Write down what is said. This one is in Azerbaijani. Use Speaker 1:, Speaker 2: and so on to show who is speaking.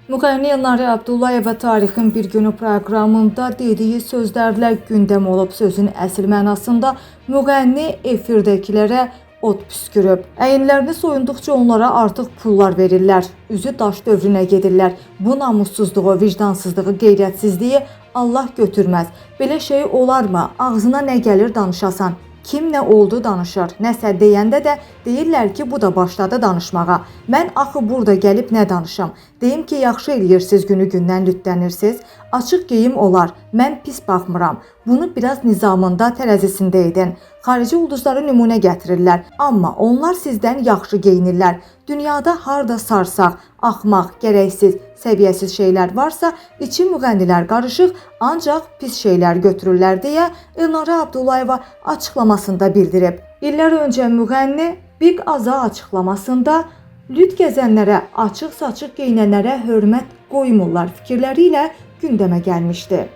Speaker 1: Müğənni Elnarə Abdullayeva Tarixin Bir Günü proqramında dediyi sözlərlə gündəm olub. Sözün əsl mənasında müğənni efirdəkilərə od püskürüb. Əyinlərini soyunduqca onlara artıq pullar verirlər. Üzü daş dövrünə gedirlər. Bu namussuzluğu, vicdansızlığı, qeyrətsizliyi Allah götürməz. Belə şey olarmı? Ağzına nə gəlir danışasan. Kim nə oldu danışır. Nəsə deyəndə də deyirlər ki, bu da başladı danışmağa. Mən axı burada gəlib nə danışam? Deyim ki, yaxşı eləyirsiniz, günü-gündən lütlənirsiniz. Açıq geyim olar. Mən pis baxmıram. Bunu biraz nizamında, tərəzisində edin. Xarici ulduzları nümunə gətirirlər. Amma onlar sizdən yaxşı geyinirlər. Dünyada harda sarsaq, axmaq, gərəksiz, səviyyəsiz şeylər varsa, içi müğənnilər qarışıq, ancaq pis şeylər götürürlər deyə Elnarə Abdullayeva açıqlamasında bildirib. İllər öncə müğənni Big Aza açıqlamasında lüt gəzənlərə, açıq-saçıq geyinənlərə hörmət qoymurlar fikirləri ilə gündəmə gəlmişdi.